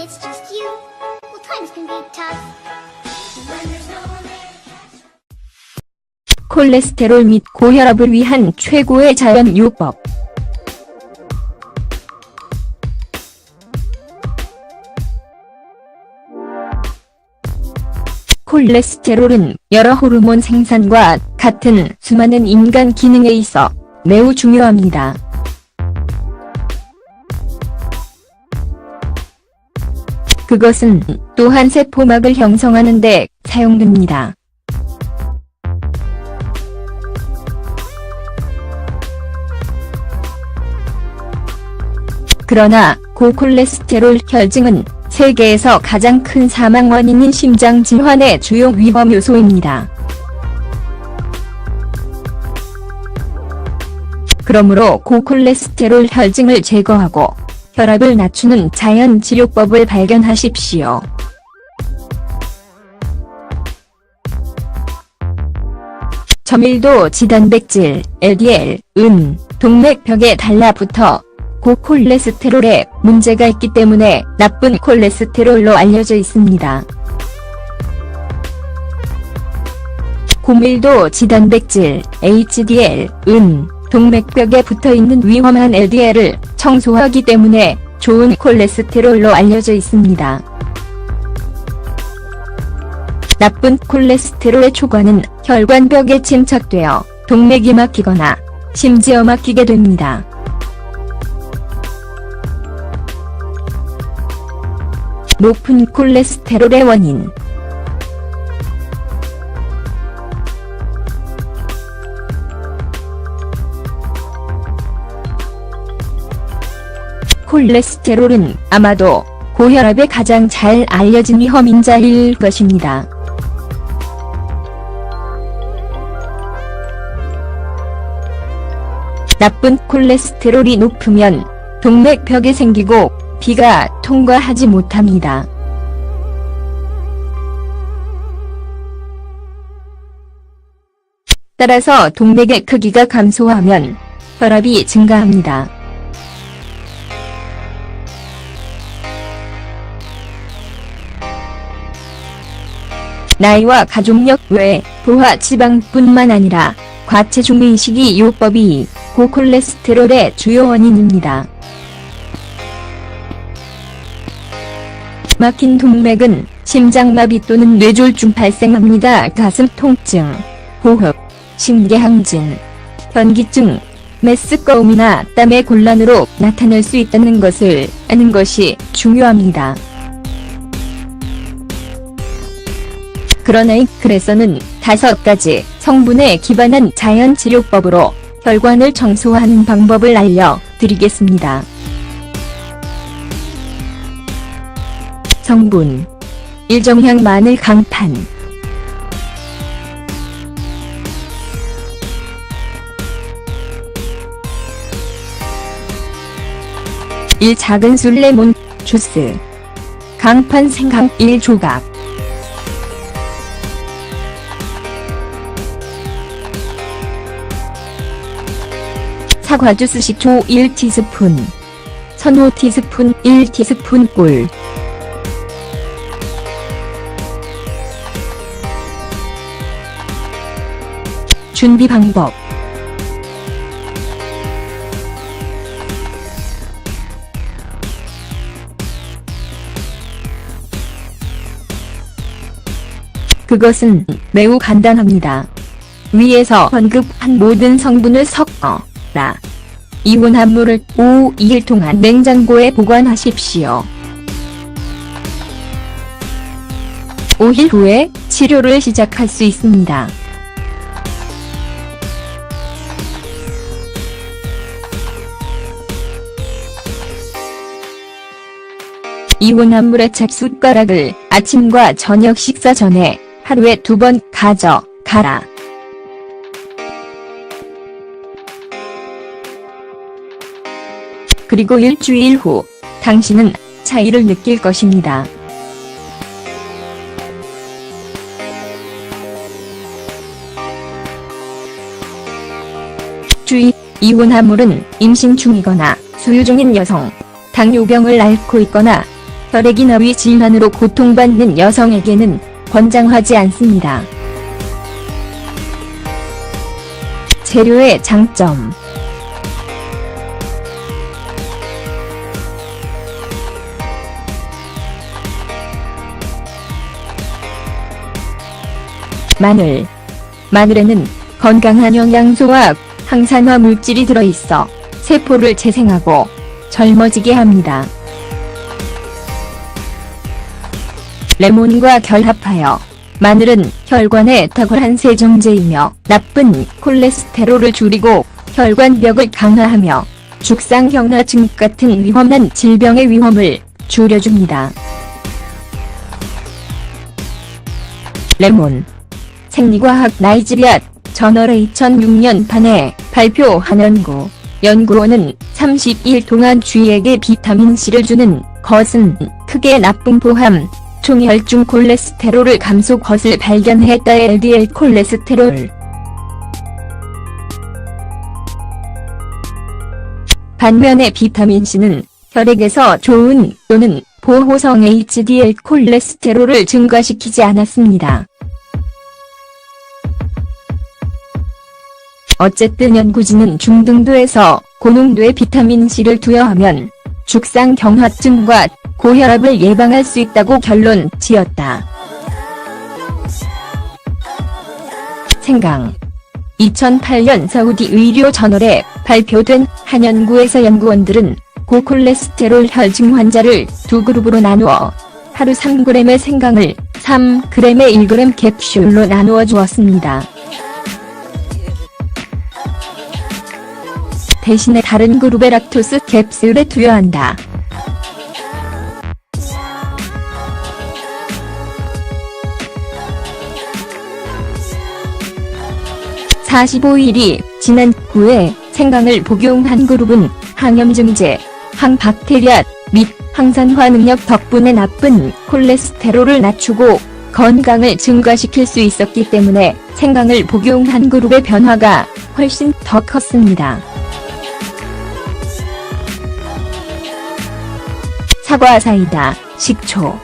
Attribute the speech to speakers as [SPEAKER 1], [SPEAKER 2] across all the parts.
[SPEAKER 1] it's just you, well, times can be tough. When there's no one there.
[SPEAKER 2] 콜레스테롤 및 고혈압을 위한 최고의 자연 요법. 콜레스테롤은 여러 호르몬 생산과 같은 수많은 인간 기능에 있어 매우 중요합니다. 그것은 또한 세포막을 형성하는 데 사용됩니다. 그러나 고콜레스테롤 혈증은 세계에서 가장 큰 사망 원인인 심장 질환의 주요 위험 요소입니다. 그러므로 고콜레스테롤 혈증을 제거하고 혈압을 낮추는 자연 치료법을 발견하십시오. 저밀도 지단백질, LDL,은 동맥벽에 달라붙어 고콜레스테롤에 문제가 있기 때문에 나쁜 콜레스테롤로 알려져 있습니다. 고밀도 지단백질, HDL,은 동맥벽에 붙어있는 위험한 LDL을 청소하기 때문에 좋은 콜레스테롤로 알려져 있습니다. 나쁜 콜레스테롤의 초과는 혈관벽에 침착되어 동맥이 막히거나 심지어 막히게 됩니다. 높은 콜레스테롤의 원인. 콜레스테롤은 아마도 고혈압에 가장 잘 알려진 위험 인자일 것입니다. 나쁜 콜레스테롤이 높으면 동맥벽이 생기고 피가 통과하지 못합니다. 따라서 동맥의 크기가 감소하면 혈압이 증가합니다. 나이와 가족력 외 부하 지방뿐만 아니라 과체중 의식이 요법이 고콜레스테롤의 주요 원인입니다. 막힌 동맥은 심장마비 또는 뇌졸중 발생합니다. 가슴 통증, 호흡, 심계항진, 현기증, 메스꺼움이나 땀의 곤란으로 나타날 수 있다는 것을 아는 것이 중요합니다. 그러나 이 글에서는 5가지 성분에 기반한 자연 치료법으로 혈관을 청소하는 방법을 알려드리겠습니다. 성분: 일정향 마늘 강판, 작은 술 레몬 주스, 강판 생강 1조각, 사과주스 식초 1티스푼, 선호 티스푼 1티스푼 꿀. 준비 방법. 그것은 매우 간단합니다. 위에서 언급한 모든 성분을 섞어라. 이온합물을 5일 동안 냉장고에 보관하십시오. 5일 후에 치료를 시작할 수 있습니다. 이온합물의 찹숟가락을 아침과 저녁 식사 전에 하루에 2번 가져가라. 그리고 일주일 후 당신은 차이를 느낄 것입니다. 주의: 이온합물은 임신 중이거나 수유 중인 여성, 당뇨병을 앓고 있거나 혈액이나 위 질환으로 고통받는 여성에게는 권장하지 않습니다. 재료의 장점. 마늘. 마늘에는 건강한 영양소와 항산화 물질이 들어있어 세포를 재생하고 젊어지게 합니다. 레몬과 결합하여. 마늘은 혈관의 탁월한 세정제이며 나쁜 콜레스테롤을 줄이고 혈관벽을 강화하며 죽상형나증 같은 위험한 질병의 위험을 줄여줍니다. 레몬. 생리과학 나이지리아 저널의 2006년판에 발표한 연구원은 30일 동안 쥐에게 비타민C를 주는 것은 크게 나쁜 포함 총혈중 콜레스테롤을 감소 것을 발견했다. LDL 콜레스테롤. 반면에 비타민C는 혈액에서 좋은 또는 보호성 HDL 콜레스테롤을 증가시키지 않았습니다. 어쨌든 연구진은 중등도에서 고농도의 비타민C를 투여하면 죽상경화증과 고혈압을 예방할 수 있다고 결론 지었다. 생강. 2008년 사우디 의료 저널에 발표된 한 연구에서 연구원들은 고콜레스테롤 혈증 환자를 두 그룹으로 나누어 하루 3g의 생강을 3g의 1g 캡슐로 나누어 주었습니다. 대신에 다른 그룹의 락토스 캡슐에 투여한다. (45일이) 지난 후에 생강을 복용한 그룹은 항염증제, 항박테리아 및 항산화 능력 덕분에 나쁜 콜레스테롤을 낮추고 건강을 증가시킬 수 있었기 때문에 생강을 복용한 그룹의 변화가 훨씬 더 컸습니다. 사과 사이다, 식초.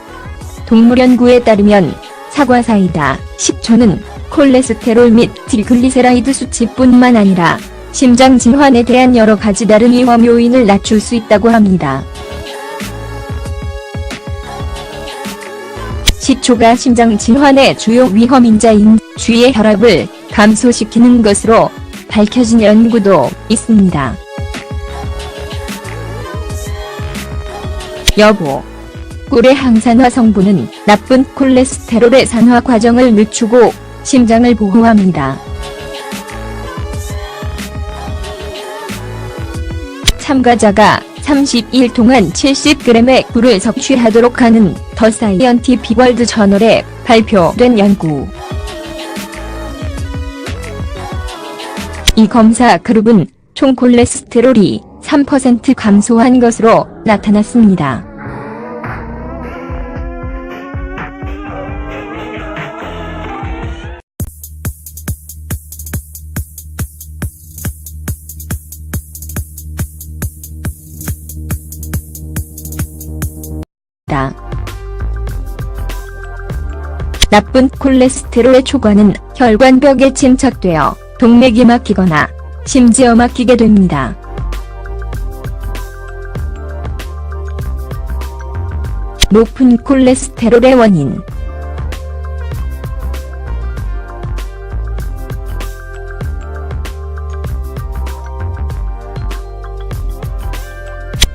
[SPEAKER 2] 동물연구에 따르면 사과 사이다, 식초는 콜레스테롤 및 트리글리세라이드 수치뿐만 아니라 심장 질환에 대한 여러 가지 다른 위험 요인을 낮출 수 있다고 합니다. 식초가 심장 질환의 주요 위험인자인 쥐의 혈압을 감소시키는 것으로 밝혀진 연구도 있습니다. 여보. 꿀의 항산화 성분은 나쁜 콜레스테롤의 산화 과정을 늦추고 심장을 보호합니다. 참가자가 30일 동안 70g의 꿀을 섭취하도록 하는 더 사이언티픽 월드 저널에 발표된 연구. 이 검사 그룹은 총 콜레스테롤이 3% 감소한 것으로 나타났습니다. 나쁜 콜레스테롤의 초과는 혈관벽에 침착되어 동맥이 막히거나 심지어 막히게 됩니다. 높은 콜레스테롤의 원인.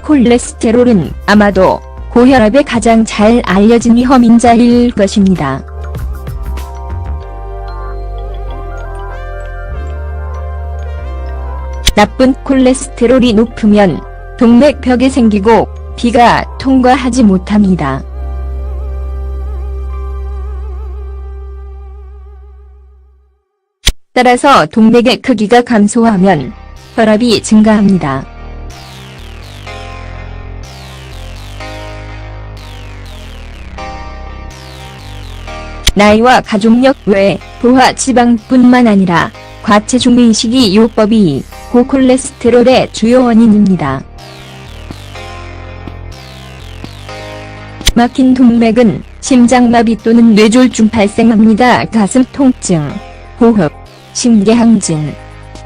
[SPEAKER 2] 콜레스테롤은 아마도 고혈압에 가장 잘 알려진 위험인자일 것입니다. 나쁜 콜레스테롤이 높으면 동맥벽이 생기고 피가 통과하지 못합니다. 따라서 동맥의 크기가 감소하면 혈압이 증가합니다. 나이와 가족력 외 부하 지방뿐만 아니라 과체중 의식이 요법이 고콜레스테롤의 주요 원인입니다. 막힌 동맥은 심장마비 또는 뇌졸중 발생합니다. 가슴 통증, 호흡, 심계항진,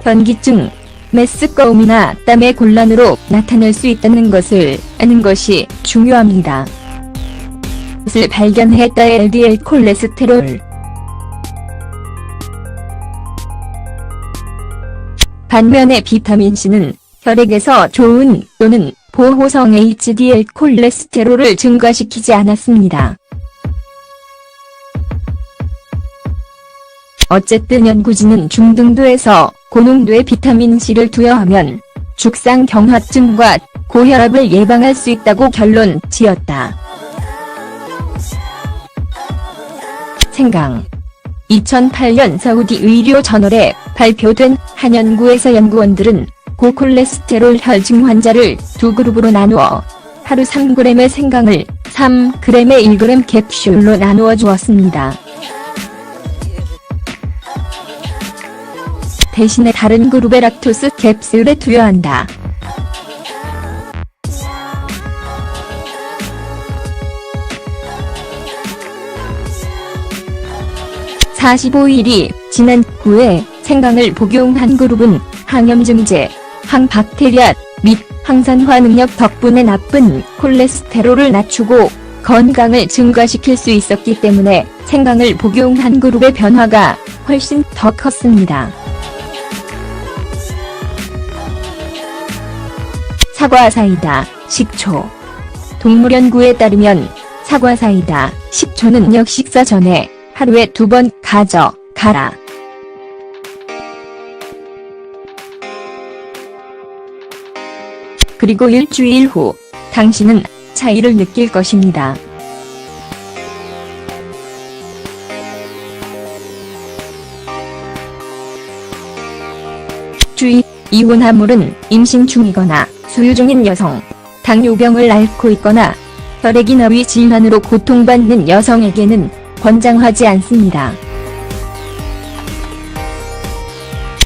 [SPEAKER 2] 현기증, 메스꺼움이나 땀의 곤란으로 나타날 수 있다는 것을 아는 것이 중요합니다. 것을 발견했다. LDL 콜레스테롤. 반면에 비타민C는 혈액에서 좋은 또는 보호성 HDL 콜레스테롤을 증가시키지 않았습니다. 어쨌든 연구진은 중등도에서 고농도의 비타민C를 투여하면 죽상경화증과 고혈압을 예방할 수 있다고 결론 지었다. 생강. 2008년 사우디 의료 저널에 발표된 한 연구에서 연구원들은 고콜레스테롤 혈증 환자를 두 그룹으로 나누어 하루 3g의 생강을 3g의 1g 캡슐로 나누어 주었습니다. 대신에 다른 그룹의 락토스 캡슐에 투여한다. (45일이) 지난 후에 생강을 복용한 그룹은 항염증제, 항박테리아 및 항산화 능력 덕분에 나쁜 콜레스테롤을 낮추고 건강을 증가시킬 수 있었기 때문에 생강을 복용한 그룹의 변화가 훨씬 더 컸습니다. 사과 사이다, 식초. 동물연구에 따르면 사과 사이다, 식초는 역식사 전에 하루에 2번 가져가라. 그리고 일주일 후 당신은 차이를 느낄 것입니다. 주의, 이온화물은 임신 중이거나 수유 중인 여성, 당뇨병을 앓고 있거나 혈액이나 위 질환으로 고통받는 여성에게는 권장하지 않습니다.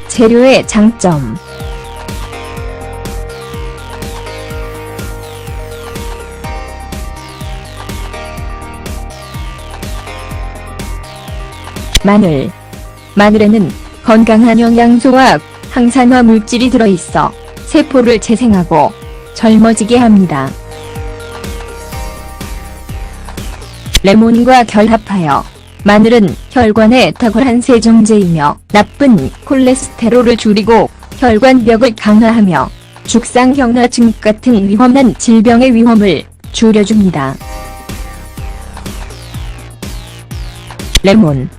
[SPEAKER 2] 재료의 장점. 마늘. 마늘에는 건강한 영양소와 항산화 물질이 들어있어 세포를 재생하고 젊어지게 합니다. 레몬과 결합하여. 마늘은 혈관의 탁월한 세정제이며 나쁜 콜레스테롤을 줄이고 혈관벽을 강화하며 죽상경화증 같은 위험한 질병의 위험을 줄여줍니다. 레몬.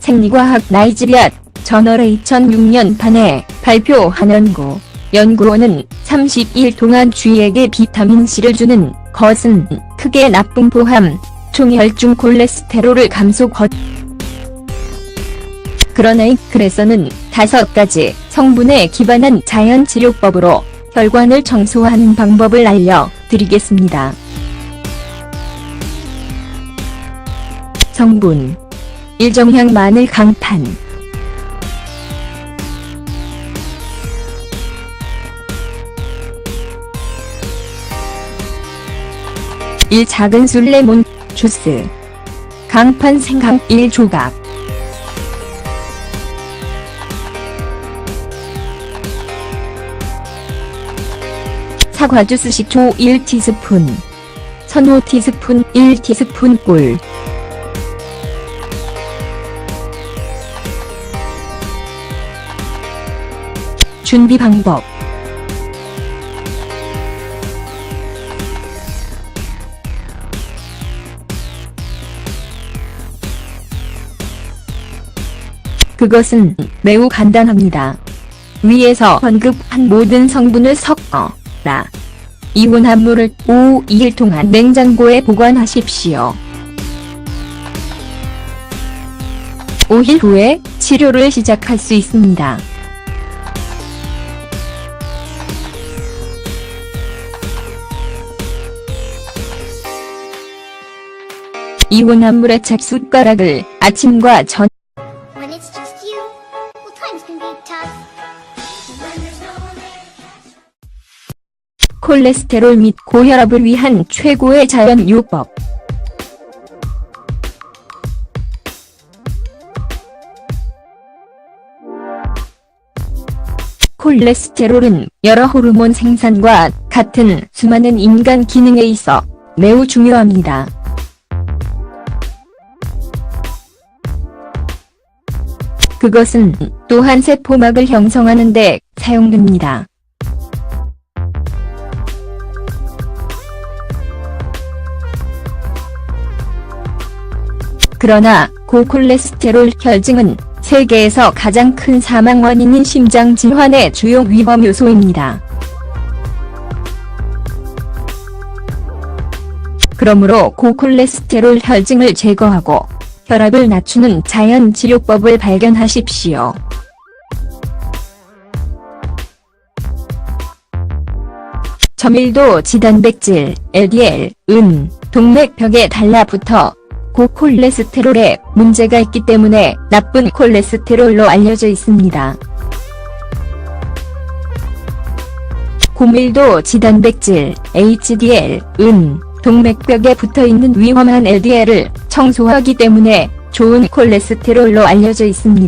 [SPEAKER 2] 생리과학 나이지리아 저널의 2006년 판에 발표한 연구원은 30일 동안 쥐에게 비타민C를 주는 것은 크게 나쁜 포함 총혈중 콜레스테롤을 감소 그러나 이 글에서는 5가지 성분에 기반한 자연치료법으로 혈관을 청소하는 방법을 알려드리겠습니다. 성분. 일정향 마늘 강판. 1 작은 술 레몬 주스. 강판 생강 1조각. 사과주스 식초 1티스푼. 선호 티스푼 1티스푼 꿀. 준비 방법. 그것은 매우 간단합니다. 위에서 언급한 모든 성분을 섞어라. 이온화물을 5일 동안 냉장고에 보관하십시오. 5일 후에 치료를 시작할 수 있습니다. 이온화물의 찹숟가락을 아침과 전
[SPEAKER 1] When it's just you, well, times can be tough. When there's no one there.
[SPEAKER 2] 콜레스테롤 및 고혈압을 위한 최고의 자연요법. 고콜레스테롤은 여러 호르몬 생산과 같은 수많은 인간 기능에 있어 매우 중요합니다. 그것은 또한 세포막을 형성하는 데 사용됩니다. 그러나 고콜레스테롤 혈증은 세계에서 가장 큰 사망 원인인 심장 질환의 주요 위험 요소입니다. 그러므로 고콜레스테롤 혈증을 제거하고 혈압을 낮추는 자연 치료법을 발견하십시오. 저밀도 지단백질, LDL, 은, 동맥벽에 달라붙어 고콜레스테롤에 문제가 있기 때문에 나쁜 콜레스테롤로 알려져 있습니다. 고밀도 지단백질, HDL, 은, 동맥벽에 붙어있는 위험한 LDL을 청소하기 때문에 좋은 콜레스테롤로 알려져 있습니다.